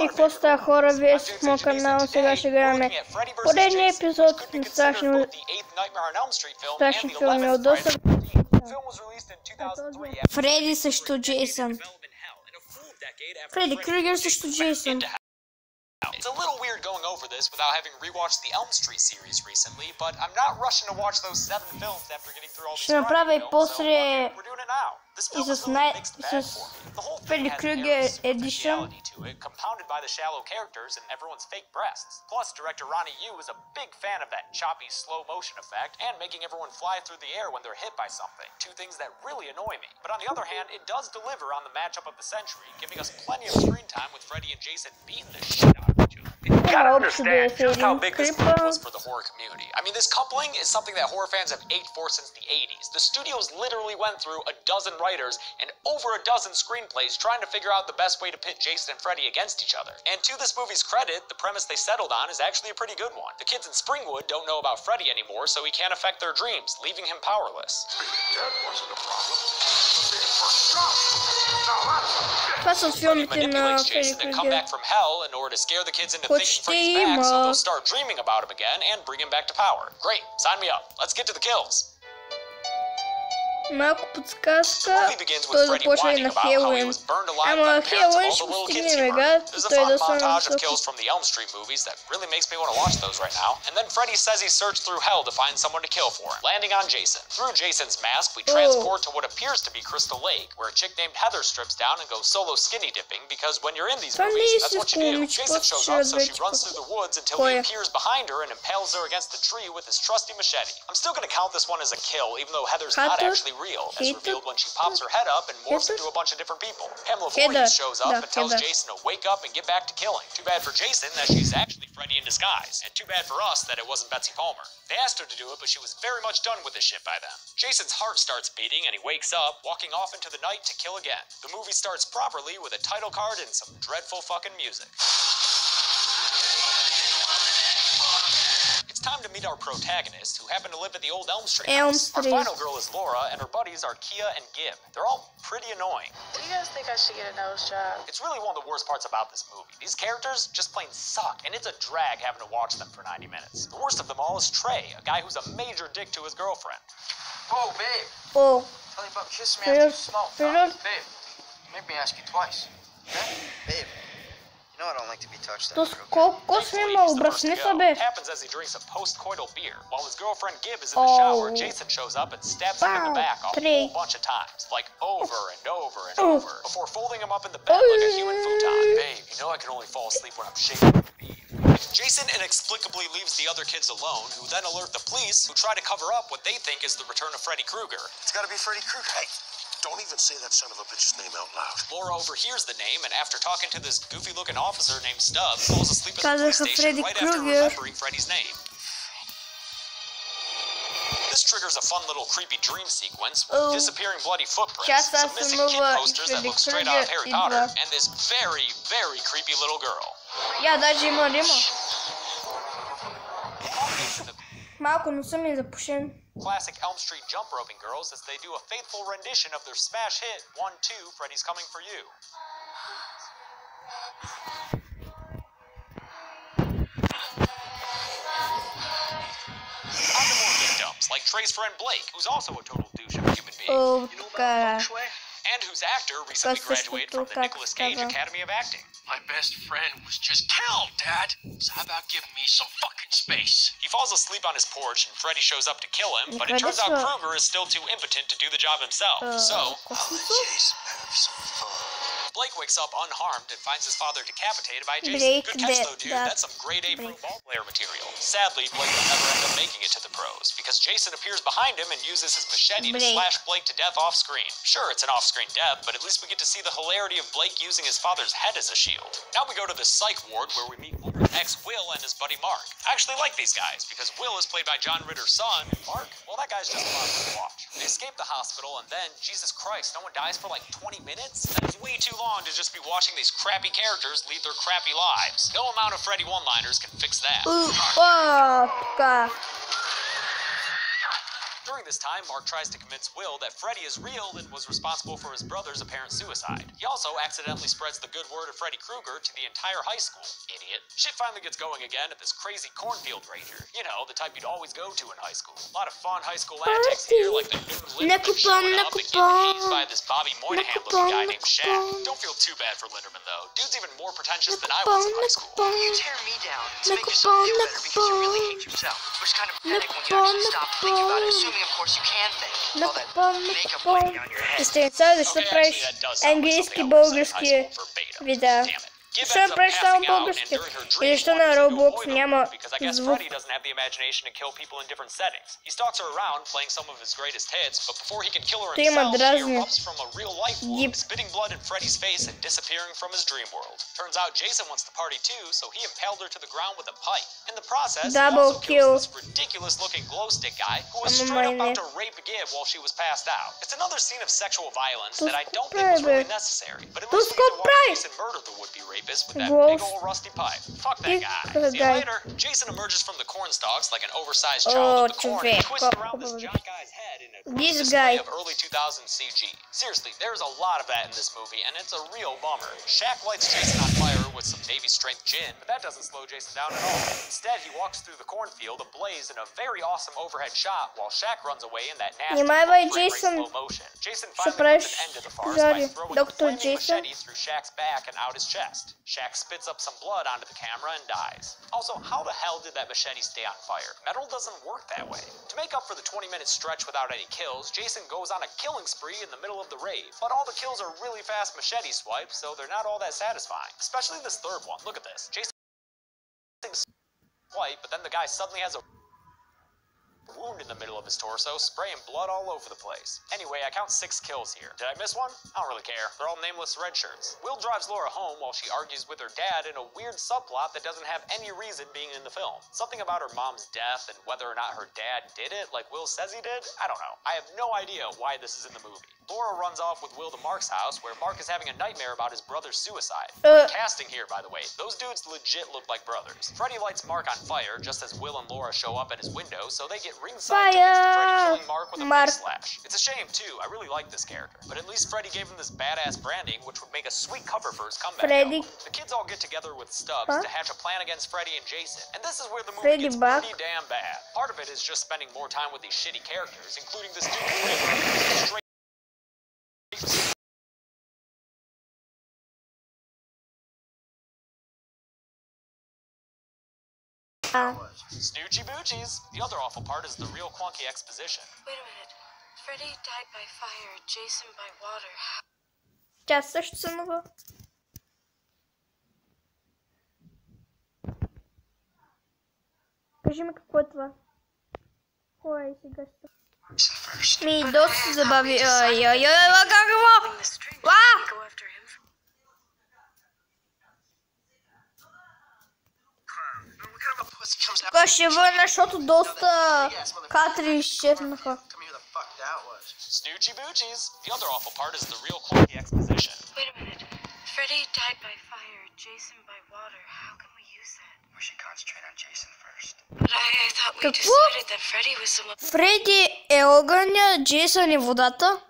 И какво става, хора, вие сте в моя канал, сега ще гледаме поредния епизод на страшни филми от доста. Фреди срещу Джейсън. Фреди Крюгер срещу Джейсън. It's a little weird going over this without having rewatched the Elm Street series recently, but I'm not rushing to watch those 7 films after getting through all these Friday films, so we're doing it now. This film is a little mixed bag for me. The whole thing has an air of superficiality to it, compounded by the shallow characters and everyone's fake breasts. Plus, director Ronnie Yu is a big fan of that choppy, slow motion effect and making everyone fly through the air when they're hit by something. Two things that really annoy me. But on the other hand, it does deliver on the matchup of the century, giving us plenty of screen time with Freddy and Jason beating the shit out of each other. You gotta understand just how big this movie was for the horror community. I mean, this coupling is something that horror fans have ached for since the 80s. The studios literally went through a dozen writers and over a dozen screenplays trying to figure out the best way to pit Jason and Freddy against each other. And to this movie's credit, the premise they settled on is actually a pretty good one. The kids in Springwood don't know about Freddy anymore, so he can't affect their dreams, leaving him powerless. Freddy manipulates Jason to come back from hell in order to scare the kids into thinking Freddy's back, so they'll start dreaming about him again and bring him back to power. Great, sign me up. Let's get to the kills. Малко подсказка, той започва и на Хелуин. Ама Хелуин ще постигне мега, той да се from the Elm Street movies that really makes me want to watch those right now. And then Freddy says he searched through hell to find someone to kill for him, landing on Jason. Through Jason's mask, we transport to what appears to be Crystal Lake, where a chick named Heather strips down and goes solo skinny dipping, because when you're in these movies, that's what you do. Jason shows up, so she runs through the woods until he appears behind her and impales her against the tree with his trusty machete. I'm still going to count this one as a kill, even though Heather's not actually real, as revealed when she pops her head up and morphs into a bunch of different people. Pamela Voorhees shows up and tells Jason to wake up and get back to killing. Too bad for Jason that she's actually Freddy in disguise, and too bad for us that it wasn't Betsy Palmer. They asked her to do it, but she was very much done with this shit by then. Jason's heart starts beating and he wakes up, walking off into the night to kill again. The movie starts properly with a title card and some dreadful fucking music. Time to meet our protagonists, who happen to live at the old Elm Street house. Our final girl is Laura, and her buddies are Kia and Gib. They're all pretty annoying. Do you guys think I should get a nose job? It's really one of the worst parts about this movie. These characters just plain suck, and it's a drag having to watch them for 90 minutes. The worst of them all is Trey, a guy who's a major dick to his girlfriend. Whoa, babe. Oh. Tell you about kissing me after you smoke. Babe, make me ask you twice. Okay? Babe. I don't like to be touched. Колко снимал, брашни са бе. Happens as he drinks a post-coital beer. While his girlfriend Gib is in the shower, Jason shows up and stabs him in the back a whole bunch of times, like over and over and over, before folding him up in the bed like a human futon. Babe, you know I can only fall asleep when I'm shaking. Jason inexplicably leaves the other kids alone, who then alert the police, who try to cover up what they think is the return of Freddy Krueger. It's gotta be Freddy Krueger. Hey. Don't even say that son of a bitch's name out loud. Laura overhears the name, and after talking to this goofy-looking officer named Stubbs, falls asleep at the police station right after remembering Freddy's name. This triggers a fun little creepy dream sequence with disappearing bloody footprints, some missing kid posters that look straight out of Harry Potter, and this very, very creepy little girl. Я даже има. Малко не съм и запушен. Classic Elm Street jump roping girls as they do a faithful rendition of their smash hit 1-2 Freddy's Coming for You. On to more victims, like Trey's friend Blake, who's also a total douche of a human being. You know about feng shui? And whose actor recently graduated from the Nicolas Cage Academy of Acting. My best friend was just killed, Dad. So how about giving me some fucking space? He falls asleep on his porch and Freddy shows up to kill him, but it turns out Krueger is still too impotent to do the job himself. So, Blake wakes up unharmed and finds his father decapitated by Jason. Good catch though, dude. That's some grade A pro ball player material. Sadly, Blake will never end up making it to the pros, because Jason appears behind him and uses his machete to slash Blake to death off screen. Sure, it's an off-screen death, but at least we get to see the hilarity of Blake using his father's head as a shield. Now we go to the psych ward where we meet Laura's ex Will and his buddy Mark. I actually like these guys, because Will is played by John Ritter's son, and Mark, well, that guy's just a lot of fun to watch. They escape the hospital, and then, Jesus Christ, no one dies for like 20 minutes? That is way too long to just be watching these crappy characters lead their crappy lives. No amount of Freddy one-liners can fix that. During this time, Mark tries to convince Will that Freddy is real and was responsible for his brother's apparent suicide. He also accidentally spreads the good word of Freddy Krueger to the entire high school. Idiot. Shit finally gets going again at this crazy cornfield ranger. You know, the type you'd always go to in high school. A lot of fun high school antics here, like the new Linderman showing up and getting hazed by this Bobby Moynihan looking guy named Shaq. Don't feel too bad for Linderman though. Dude's even more pretentious than I was in high school. You tear me down to make yourself feel better because you really hate yourself. Which kind of panic when you actually stop to think about it, assuming of course you can think. All that makeup waiting on your head. Естествено, защо правиш английски, български видеа? Защо направиш само български? Или защо на Roblox няма звук? Freddy doesn't have the imagination to kill people in different settings. He stalks her around, playing some of his greatest hits, but before he can kill her himself, he erupts from a real-life wound, spitting blood in Freddy's face and disappearing from his dream world. Turns out Jason wants to party too, so he impaled her to the ground with a pipe. In the process, he also kills this ridiculous-looking glow stick guy who was straight up about to rape Gib while she was passed out. It's another scene of sexual violence that I don't think was really necessary, but at least we get to watch Jason murder the would-be rapist with that big old rusty pipe. Fuck that guy. See you later. Jason emerges from the corn stalks like an oversized child of the corn and twists around this giant guy's head in a display of early 2000 CG. Seriously, there's a lot of that in this movie, and it's a real bummer. Shaq lights Jason on fire with some baby-strength gin, but that doesn't slow Jason down at all. Instead, he walks through the cornfield ablaze in a very awesome overhead shot while Shaq runs away in that nasty slow motion. Jason finally puts an end to the farce by throwing a flaming machete through Shaq's back and out his chest. Shaq spits up some blood onto the camera and dies. Also, how the hell did that machete stay on fire? Metal doesn't work that way. To make up for the 20-minute stretch without any kills, Jason goes on a killing spree in the middle of the rave. But all the kills are really fast machete swipes, so they're not all that satisfying. Especially this third one. Look at this. Jason swipe, but then the guy suddenly has a wound in the middle of his torso, spraying blood all over the place. Anyway, I count 6 kills here. Did I miss one? I don't really care. They're all nameless red shirts. Will drives Laura home while she argues with her dad in a weird subplot that doesn't have any reason being in the film. Something about her mom's death and whether or not her dad did it, like Will says he did? I don't know. I have no idea why this is in the movie. Laura runs off with Will to Mark's house, where Mark is having a nightmare about his brother's suicide. Casting here, by the way. Those dudes legit look like brothers. Freddy lights Mark on fire just as Will and Laura show up at his window, so they get ringside tickets to Freddy killing Mark with a face slash. It's a shame, too. I really like this character. But at least Freddy gave him this badass branding, which would make a sweet cover for his comeback album. The kids all get together with Stubbs to hatch a plan against Freddy and Jason. And this is where the movie gets pretty damn bad. Part of it is just spending more time with these shitty characters, including this dude straight Snoochie Boochies. The other awful part is the real clunky exposition. Wait a minute. Freddy died by fire, Jason by water. Тя също се нова. Кажи ми какво е това. Кой е сега? Ми доста забави. Какво? Така ще върна, защото доста кадри изчезнаха. Snoochie Boochies. The other awful part is the real clunky exposition. Wait a minute. Freddy died by fire, Jason by water. How can we use that? We should concentrate on Jason first. But I thought we decided that Freddy was the one Фреди е огъня, Джейсън е водата.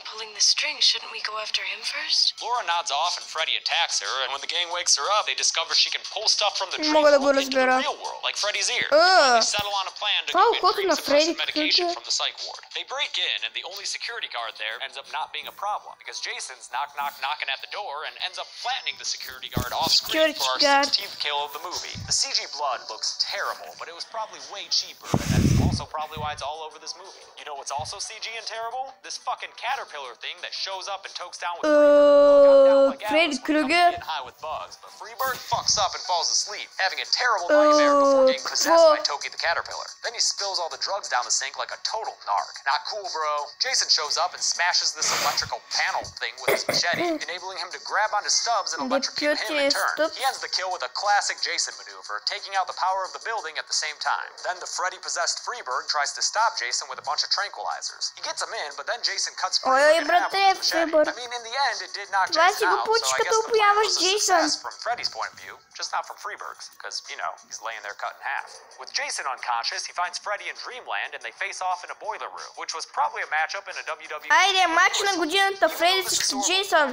pulling the string. Shouldn't we go after him first? Laura nods off and Freddy attacks her, and when the gang wakes her up, they discover she can pull stuff from the dream world into the real world, like Freddy's ear. They settle on a plan to go get dream-suppressive medication from the psych ward. They break in, and the only security guard there ends up not being a problem, because Jason's knocking at the door and ends up flattening the security guard off-screen for our 16th kill of the movie. The CG blood looks terrible, but it was probably way cheaper, and that's also probably why it's all over this movie. You know what's also CG and terrible? This fucking caterpillar thing that shows up and tokes down with Freddy Krueger. high with bugs, but Freebird fucks up and falls asleep, having a terrible nightmare before getting possessed by Toki the caterpillar. Then he spills all the drugs down the sink like a total narc. Not cool, bro. Jason shows up and smashes this electrical panel thing with his machete, enabling him to grab onto Stubbs and electrocute him in turn. He ends the kill with a classic Jason maneuver, taking out the power of the building at the same time. Then the Freddy-possessed Freebird tries to stop Jason with a bunch of tranquilizers. He gets him in, but then Jason cuts Ой, брате, Фибър. I mean, in the end, it did knock Това Jason си го out, получи so I като guess the plan опояваш was a Джейсън. success from Freddy's point of view, just not from Freeburg's, because, you know, he's laying there cut in half. With Jason unconscious, he finds Freddy in Dreamland, and they face off in a boiler room, which was probably a matchup in a WWE... Айде, матч на годината, Фреди срещу Джейсън.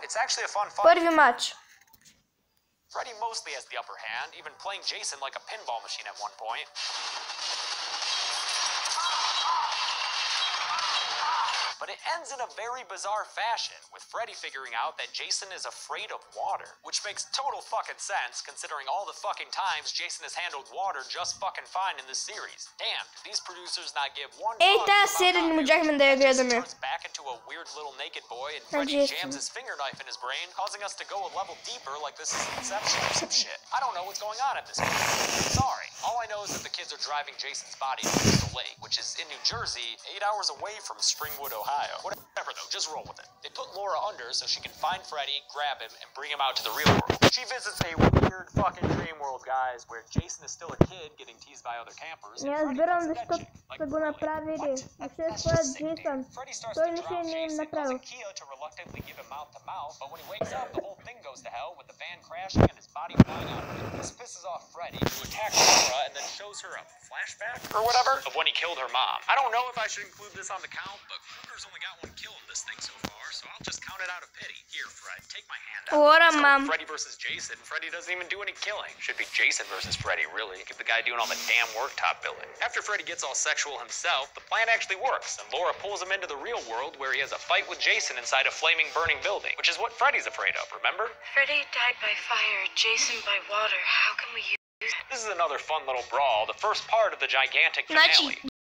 It's actually a fun fight. Първи матч. Freddy mostly has the upper hand, even playing Jason like a pinball machine at one point. But it ends in a very bizarre fashion, with Freddy figuring out that Jason is afraid of water, which makes total fucking sense considering all the fucking times Jason has handled water just fucking fine in this series. Damn, did these producers not give one Ей, тази серия не можахме да я гледаме. turns back into a weird little naked boy and Freddy jams his finger knife in his brain, causing us to go a level deeper like this is Inception or some shit. I don't know what's going on at this point. Sorry. All I know is that the kids are driving Jason's body to Crystal Lake, which is in New Jersey, 8 hours away from Springwood, Ohio. Whatever though, just roll with it. They put Laura under so she can find Freddy, grab him, and bring him out to the real world. She visits a weird fucking dream world, guys, where Jason is still a kid getting teased by other campers. Не разбирам защо са го направили. Въобще според Джейсън. Той нищо не им направил. To reluctantly give him mouth to mouth, but when he wakes up, the whole thing goes to hell with the van crashing and his body flying out of it. This pisses off Freddy, who attacks Laura and then shows her a flashback or whatever of when he killed her mom. I don't know if I should include this on the count, but Kruger's only got one kill in this thing so far, so I'll just count it out of pity. Here, Fred, take my hand out. What a So, mom. Freddy versus Jason. Freddy doesn't even do any killing. Should be Jason versus Freddy, really. Give the guy doing all the damn work top billing. After Freddy gets all sexual himself, the plan actually works, and Laura pulls him into the real world where he has a fight with Jason inside a flaming burning building, which is what Freddy's afraid of, remember? Freddy died by fire, Jason by water. How can we use This is another fun little brawl, the first part of the gigantic finale. Значи